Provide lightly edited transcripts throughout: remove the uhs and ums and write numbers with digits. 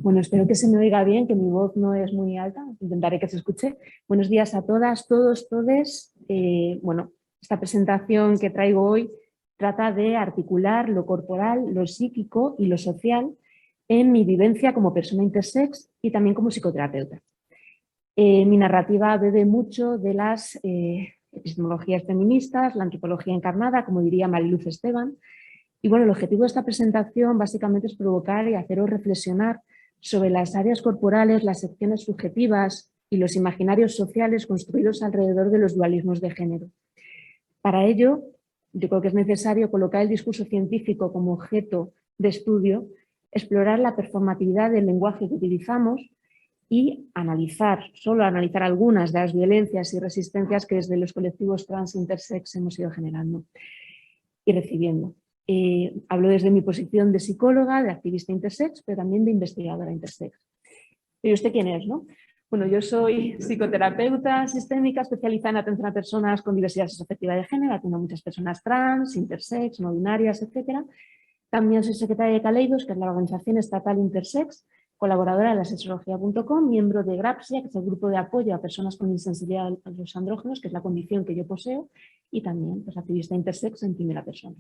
Bueno, espero que se me oiga bien, que mi voz no es muy alta, intentaré que se escuche. Buenos días a todas, todos, todes. Bueno, esta presentación que traigo hoy trata de articular lo corporal, lo psíquico y lo social en mi vivencia como persona intersex y también como psicoterapeuta. Mi narrativa bebe mucho de las epistemologías feministas, la antropología encarnada, como diría Mariluz Esteban. Y bueno, el objetivo de esta presentación básicamente es provocar y haceros reflexionar sobre las áreas corporales, las secciones subjetivas y los imaginarios sociales construidos alrededor de los dualismos de género. Para ello, yo creo que es necesario colocar el discurso científico como objeto de estudio, explorar la performatividad del lenguaje que utilizamos y solo analizar algunas de las violencias y resistencias que desde los colectivos trans intersex hemos ido generando y recibiendo. Hablo desde mi posición de psicóloga, de activista intersex, pero también de investigadora intersex. ¿Y usted quién es, no? Bueno, yo soy psicoterapeuta sistémica especializada en atención a personas con diversidad sexoafectiva de género, atiendo a muchas personas trans, intersex, no binarias, etc. También soy secretaria de Kaleidos, que es la organización estatal intersex, colaboradora de la sexología.com, miembro de GRAPSIA, que es el grupo de apoyo a personas con insensibilidad a los andrógenos, que es la condición que yo poseo, y también pues, activista intersex en primera persona.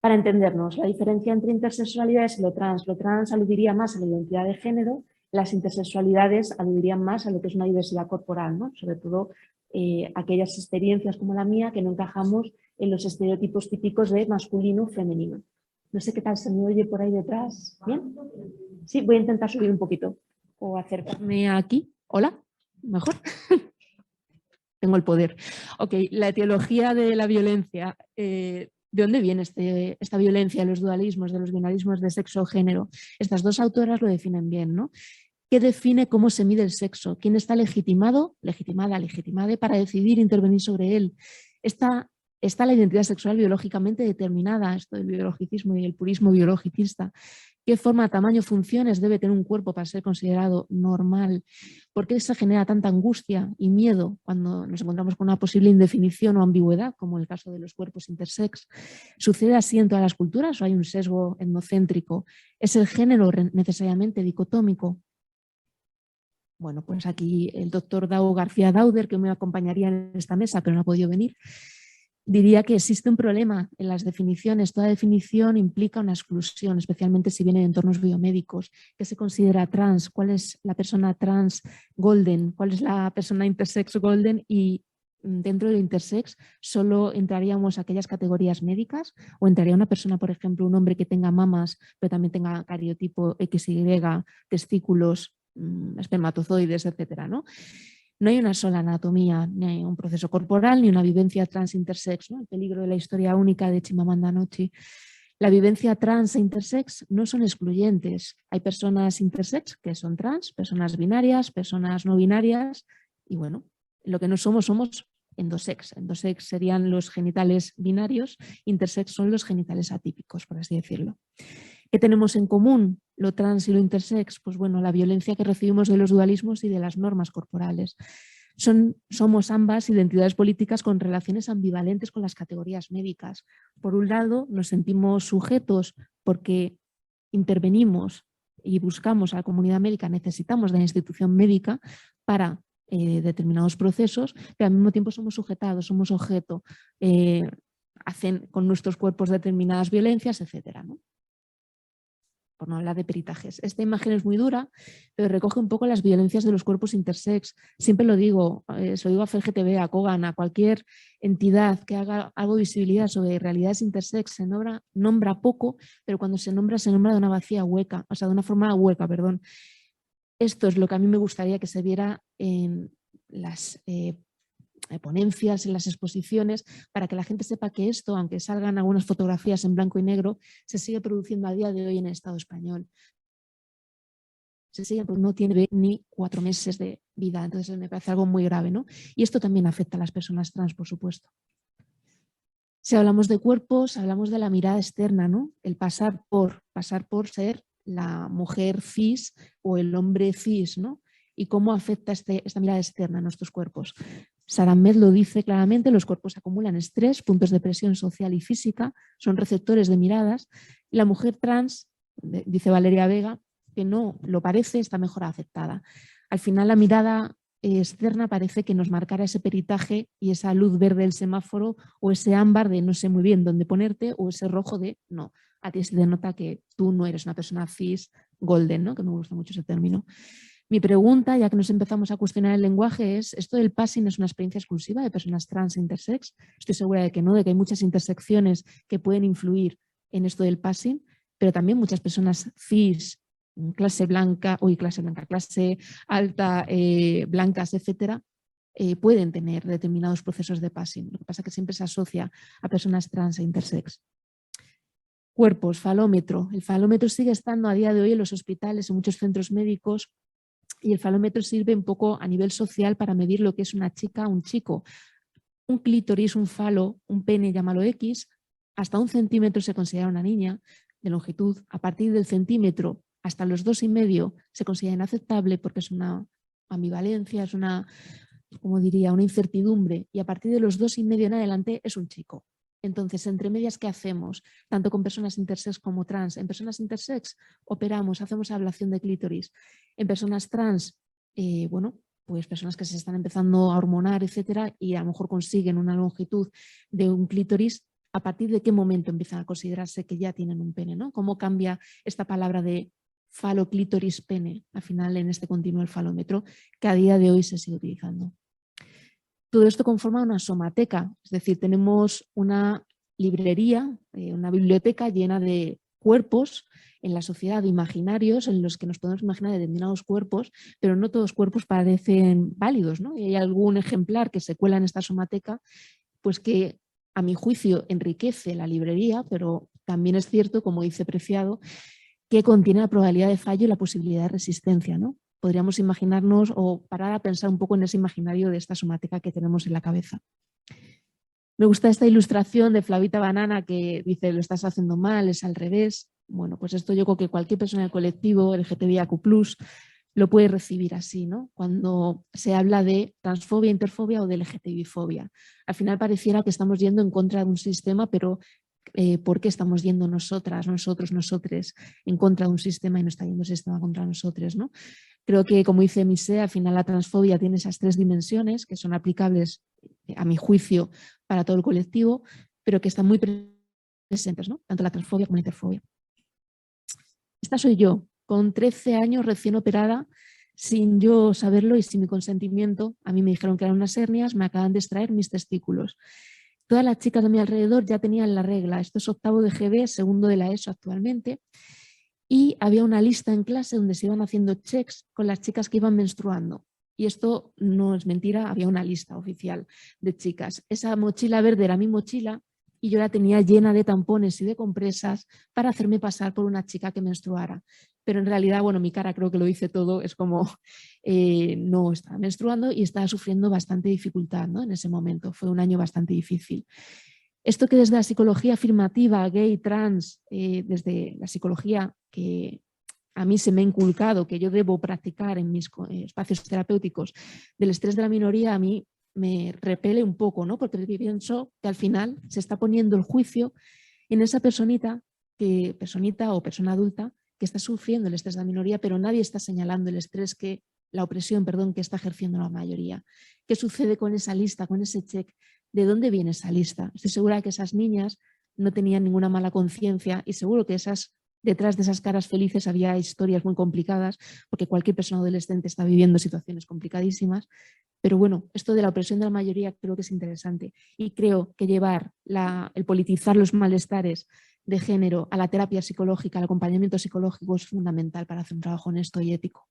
Para entendernos, la diferencia entre intersexualidades y lo trans aludiría más a la identidad de género, las intersexualidades aludirían más a lo que es una diversidad corporal, ¿no? Sobre todo aquellas experiencias como la mía que no encajamos en los estereotipos típicos de masculino femenino. No sé qué tal se me oye por ahí detrás. ¿Bien? Sí, voy a intentar subir un poquito o acercarme aquí. ¿Hola? ¿Mejor? Tengo el poder. Ok, la etiología de la violencia. ¿De dónde viene esta violencia de los dualismos, de los binarismos de sexo o género? Estas dos autoras lo definen bien, ¿no? ¿Qué define cómo se mide el sexo? ¿Quién está legitimado, legitimada para decidir intervenir sobre él? Está la identidad sexual biológicamente determinada, esto del biologicismo y el purismo biologicista. ¿Qué forma, tamaño, funciones debe tener un cuerpo para ser considerado normal? ¿Por qué se genera tanta angustia y miedo cuando nos encontramos con una posible indefinición o ambigüedad, como en el caso de los cuerpos intersex? ¿Sucede así en todas las culturas o hay un sesgo etnocéntrico? ¿Es el género necesariamente dicotómico? Bueno, pues aquí el doctor Dao García Dauder, que me acompañaría en esta mesa, pero no ha podido venir, diría que existe un problema en las definiciones. Toda definición implica una exclusión, especialmente si viene de entornos biomédicos. ¿Qué se considera trans? ¿Cuál es la persona trans golden? ¿Cuál es la persona intersex golden? Y dentro del intersex solo entraríamos aquellas categorías médicas o entraría una persona, por ejemplo, un hombre que tenga mamas, pero también tenga cariotipo XY, testículos, espermatozoides, etcétera, ¿no? No hay una sola anatomía, ni hay un proceso corporal, ni una vivencia trans intersex, ¿no? El peligro de la historia única de Chimamanda Ngozi. La vivencia trans e intersex no son excluyentes. Hay personas intersex que son trans, personas binarias, personas no binarias, y bueno, lo que no somos endosex. Endosex serían los genitales binarios, intersex son los genitales atípicos, por así decirlo. ¿Qué tenemos en común lo trans y lo intersex? Pues bueno, la violencia que recibimos de los dualismos y de las normas corporales. Somos ambas identidades políticas con relaciones ambivalentes con las categorías médicas. Por un lado, nos sentimos sujetos porque intervenimos y buscamos a la comunidad médica, necesitamos de la institución médica para determinados procesos, pero al mismo tiempo somos sujetados, somos objeto, hacen con nuestros cuerpos determinadas violencias, etcétera, ¿no? Por no hablar de peritajes. Esta imagen es muy dura, pero recoge un poco las violencias de los cuerpos intersex. Siempre lo digo, se lo digo a FGTB, a Kogan, a cualquier entidad que haga algo de visibilidad sobre realidades intersex, se nombra poco, pero cuando se nombra de una vacía hueca, o sea, de una forma hueca, perdón. Esto es lo que a mí me gustaría que se viera en las ponencias, en las exposiciones, para que la gente sepa que esto, aunque salgan algunas fotografías en blanco y negro, se sigue produciendo a día de hoy en el Estado español. No tiene ni 4 meses de vida, entonces me parece algo muy grave, ¿no? Y esto también afecta a las personas trans, por supuesto. Si hablamos de cuerpos, hablamos de la mirada externa, ¿no? El pasar por ser la mujer cis o el hombre cis, ¿no? Y cómo afecta esta mirada externa a nuestros cuerpos. Sara Ahmed lo dice claramente, los cuerpos acumulan estrés, puntos de presión social y física, son receptores de miradas. Y la mujer trans, dice Valeria Vega, que no lo parece está mejor aceptada. Al final la mirada externa parece que nos marcara ese peritaje y esa luz verde del semáforo o ese ámbar de no sé muy bien dónde ponerte o ese rojo de no, a ti se denota que tú no eres una persona cis golden, ¿no? Que me gusta mucho ese término. Mi pregunta, ya que nos empezamos a cuestionar el lenguaje, es ¿esto del passing es una experiencia exclusiva de personas trans e intersex? Estoy segura de que no, de que hay muchas intersecciones que pueden influir en esto del passing, pero también muchas personas cis, clase blanca, clase alta, blancas, etcétera, pueden tener determinados procesos de passing. Lo que pasa es que siempre se asocia a personas trans e intersex. Cuerpos, falómetro. El falómetro sigue estando a día de hoy en los hospitales, en muchos centros médicos, y el falómetro sirve un poco a nivel social para medir lo que es una chica o un chico. Un clítoris, un falo, un pene, llámalo X, hasta 1 centímetro se considera una niña de longitud. A partir del centímetro hasta los 2,5 se considera inaceptable porque es una ambivalencia, es una, como diría, una incertidumbre, y a partir de los 2,5 en adelante es un chico. Entonces, entre medias, ¿qué hacemos? Tanto con personas intersex como trans. En personas intersex operamos, hacemos ablación de clítoris. En personas trans, bueno, pues personas que se están empezando a hormonar, etcétera, y a lo mejor consiguen una longitud de un clítoris. ¿A partir de qué momento empiezan a considerarse que ya tienen un pene, ¿no? ¿Cómo cambia esta palabra de falo, clítoris, pene, al final en este continuo el falómetro, que a día de hoy se sigue utilizando? Todo esto conforma una somateca, es decir, tenemos una librería, una biblioteca llena de cuerpos en la sociedad, imaginarios en los que nos podemos imaginar determinados cuerpos, pero no todos los cuerpos parecen válidos, ¿no? Y hay algún ejemplar que se cuela en esta somateca, pues que a mi juicio enriquece la librería, pero también es cierto, como dice Preciado, que contiene la probabilidad de fallo y la posibilidad de resistencia, ¿no? Podríamos imaginarnos o parar a pensar un poco en ese imaginario de esta somática que tenemos en la cabeza. Me gusta esta ilustración de Flavita Banana que dice lo estás haciendo mal, es al revés. Bueno, pues esto yo creo que cualquier persona del colectivo LGTBIQ+, lo puede recibir así, ¿no? Cuando se habla de transfobia, interfobia o de LGTBI-fobia. Al final pareciera que estamos yendo en contra de un sistema, pero ¿por qué estamos yendo nosotras, nosotros, nosotres en contra de un sistema y no está yendo el sistema contra nosotros, ¿no? Creo que, como dice Mise, al final la transfobia tiene esas 3 dimensiones que son aplicables, a mi juicio, para todo el colectivo, pero que están muy presentes, ¿no? Tanto la transfobia como la interfobia. Esta soy yo, con 13 años recién operada, sin yo saberlo y sin mi consentimiento. A mí me dijeron que eran unas hernias, me acaban de extraer mis testículos. Todas las chicas de mi alrededor ya tenían la regla. Esto es 8º de GB, 2º de la ESO actualmente. Y había una lista en clase donde se iban haciendo checks con las chicas que iban menstruando. Y esto no es mentira, había una lista oficial de chicas. Esa mochila verde era mi mochila y yo la tenía llena de tampones y de compresas para hacerme pasar por una chica que menstruara. Pero en realidad, bueno, mi cara creo que lo dice todo, es como no estaba menstruando y estaba sufriendo bastante dificultad, ¿no? En ese momento, fue un año bastante difícil. Esto que desde la psicología afirmativa, gay, trans, desde la psicología que a mí se me ha inculcado, que yo debo practicar en mis espacios terapéuticos, del estrés de la minoría, a mí me repele un poco, ¿no? Porque pienso que al final se está poniendo el juicio en esa personita o persona adulta que está sufriendo el estrés de la minoría, pero nadie está señalando el estrés la opresión, perdón, que está ejerciendo la mayoría. ¿Qué sucede con esa lista, con ese check? ¿De dónde viene esa lista? Estoy segura que esas niñas no tenían ninguna mala conciencia y seguro que detrás de esas caras felices había historias muy complicadas, porque cualquier persona adolescente está viviendo situaciones complicadísimas. Pero bueno, esto de la opresión de la mayoría creo que es interesante y creo que llevar el politizar los malestares de género a la terapia psicológica, al acompañamiento psicológico es fundamental para hacer un trabajo honesto y ético.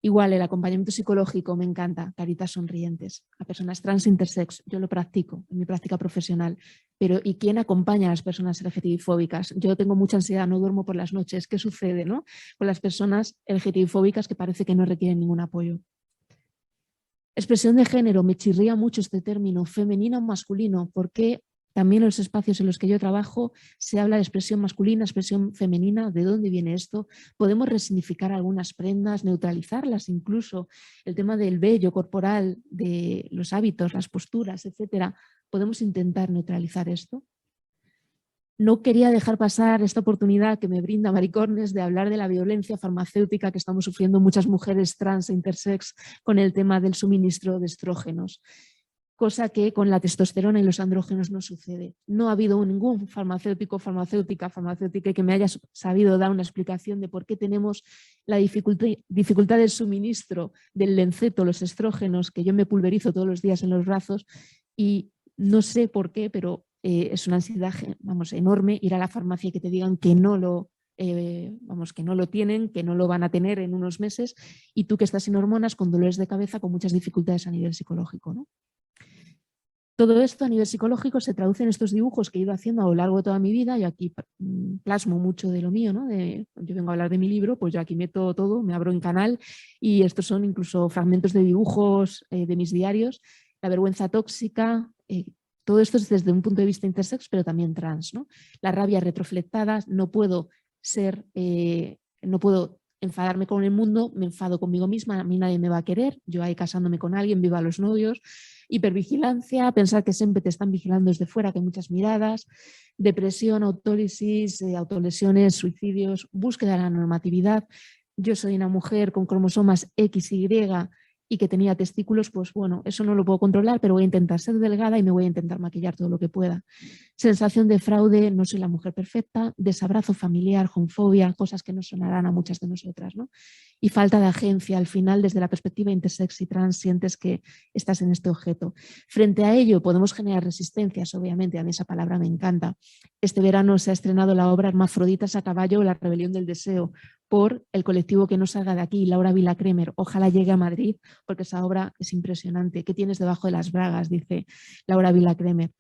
Igual el acompañamiento psicológico me encanta, caritas sonrientes, a personas trans intersex, yo lo practico en mi práctica profesional, pero ¿y quién acompaña a las personas LGTBI-fóbicas? Yo tengo mucha ansiedad, no duermo por las noches, ¿qué sucede, no? Con las personas LGTBI-fóbicas que parece que no requieren ningún apoyo. Expresión de género, me chirría mucho este término, femenino o masculino, porque también en los espacios en los que yo trabajo se habla de expresión masculina, expresión femenina, ¿de dónde viene esto? Podemos resignificar algunas prendas, neutralizarlas incluso, el tema del vello corporal, de los hábitos, las posturas, etcétera. ¿Podemos intentar neutralizar esto? no quería dejar pasar esta oportunidad que me brinda Maricornes de hablar de la violencia farmacéutica que estamos sufriendo muchas mujeres trans e intersex con el tema del suministro de estrógenos, cosa que con la testosterona y los andrógenos no sucede. No ha habido ningún farmacéutica que me haya sabido dar una explicación de por qué tenemos la dificultad del suministro del lenceto, los estrógenos, que yo me pulverizo todos los días en los brazos, y no sé por qué, pero es una ansiedad, vamos, enorme ir a la farmacia y que te digan que no lo que no lo tienen, que no lo van a tener en unos meses, y tú que estás sin hormonas, con dolores de cabeza, con muchas dificultades a nivel psicológico, ¿no? Todo esto a nivel psicológico se traduce en estos dibujos que he ido haciendo a lo largo de toda mi vida. Yo aquí plasmo mucho de lo mío, ¿no? Yo vengo a hablar de mi libro, pues yo aquí meto todo, me abro un canal, y estos son incluso fragmentos de dibujos de mis diarios. La vergüenza tóxica, todo esto es desde un punto de vista intersex, pero también trans, ¿no? La rabia retroflectada, no puedo enfadarme con el mundo, me enfado conmigo misma, a mí nadie me va a querer, yo ahí casándome con alguien, viva los novios. Hipervigilancia, pensar que siempre te están vigilando desde fuera, que hay muchas miradas, depresión, autólisis, autolesiones, suicidios, búsqueda de la normatividad. Yo soy una mujer con cromosomas XY y que tenía testículos, pues bueno, eso no lo puedo controlar, pero voy a intentar ser delgada y me voy a intentar maquillar todo lo que pueda. Sensación de fraude, no soy la mujer perfecta, desabrazo familiar, homofobia, cosas que nos sonarán a muchas de nosotras, ¿no? Y falta de agencia, al final, desde la perspectiva intersex y trans, sientes que estás en este objeto. Frente a ello, podemos generar resistencias, obviamente, a mí esa palabra me encanta. Este verano se ha estrenado la obra Hermafroditas a caballo, la rebelión del deseo, por el colectivo Que no salga de aquí, Laura Vila-Cremer. Ojalá llegue a Madrid, porque esa obra es impresionante. ¿Qué tienes debajo de las bragas?, dice Laura Vila-Cremer.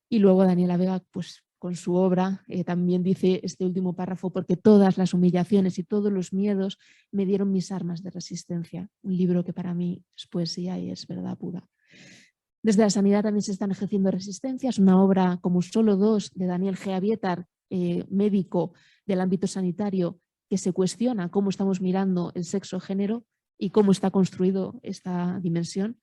Y luego Daniela Vega, pues con su obra, también dice este último párrafo: porque todas las humillaciones y todos los miedos me dieron mis armas de resistencia. Un libro que para mí es poesía y es verdad pura. Desde la sanidad también se están ejerciendo resistencias. Una obra como Solo dos, de Daniel G. Avietar, médico del ámbito sanitario, que se cuestiona cómo estamos mirando el sexo-género y cómo está construido esta dimensión.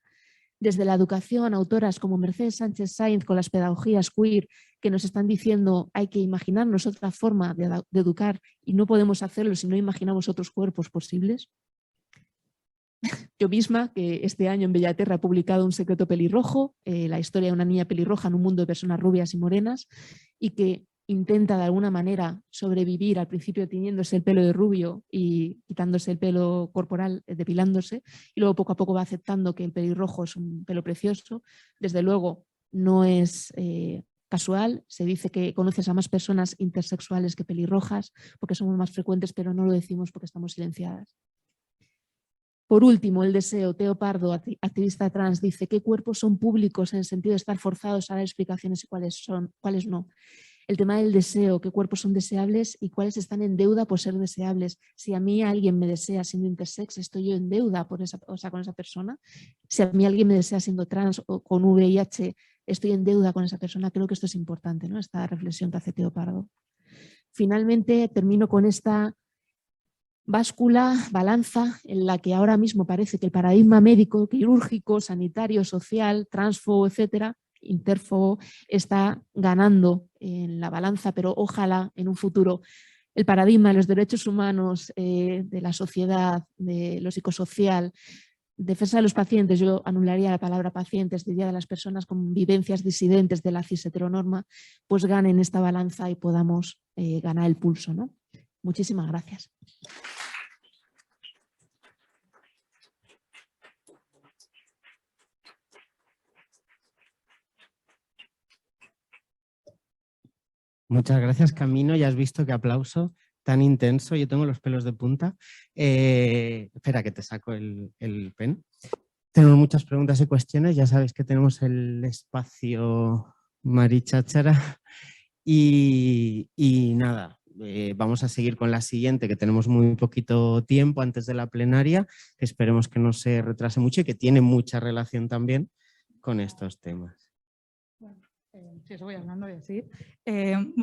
Desde la educación, autoras como Mercedes Sánchez Sainz con las pedagogías queer, que nos están diciendo hay que imaginarnos otra forma de educar y no podemos hacerlo si no imaginamos otros cuerpos posibles. Yo misma, que este año en Bellaterra he publicado Un secreto pelirrojo, la historia de una niña pelirroja en un mundo de personas rubias y morenas, y que intenta de alguna manera sobrevivir, al principio tiñéndose el pelo de rubio y quitándose el pelo corporal, depilándose, y luego poco a poco va aceptando que el pelirrojo es un pelo precioso. Desde luego no es casual, se dice que conoces a más personas intersexuales que pelirrojas porque somos más frecuentes, pero no lo decimos porque estamos silenciadas. Por último, el deseo. Teo Pardo, activista trans, dice: ¿qué cuerpos son públicos en el sentido de estar forzados a dar explicaciones y cuáles no? El tema del deseo, qué cuerpos son deseables y cuáles están en deuda por ser deseables. Si a mí alguien me desea siendo intersex, ¿estoy yo en deuda con esa persona? Si a mí alguien me desea siendo trans o con VIH, ¿estoy en deuda con esa persona? Creo que esto es importante, ¿no? Esta reflexión que hace Teo Pardo. Finalmente, termino con esta balanza en la que ahora mismo parece que el paradigma médico, quirúrgico, sanitario, social, transfobo, etcétera, interfobo, está ganando en la balanza, pero ojalá en un futuro el paradigma de los derechos humanos, de la sociedad, de lo psicosocial, defensa de los pacientes, yo anularía la palabra pacientes, diría de las personas con vivencias disidentes de la cis-heteronorma, pues ganen esta balanza y podamos ganar el pulso, ¿no? Muchísimas gracias. Muchas gracias, Camino. Ya has visto qué aplauso tan intenso. Yo tengo los pelos de punta. Espera que te saco el pen. Tenemos muchas preguntas y cuestiones. Ya sabéis que tenemos el espacio Marichachara. Y nada, vamos a seguir con la siguiente, que tenemos muy poquito tiempo antes de la plenaria, que esperemos que no se retrase mucho y que tiene mucha relación también con estos temas. Sí, eso voy hablando y así.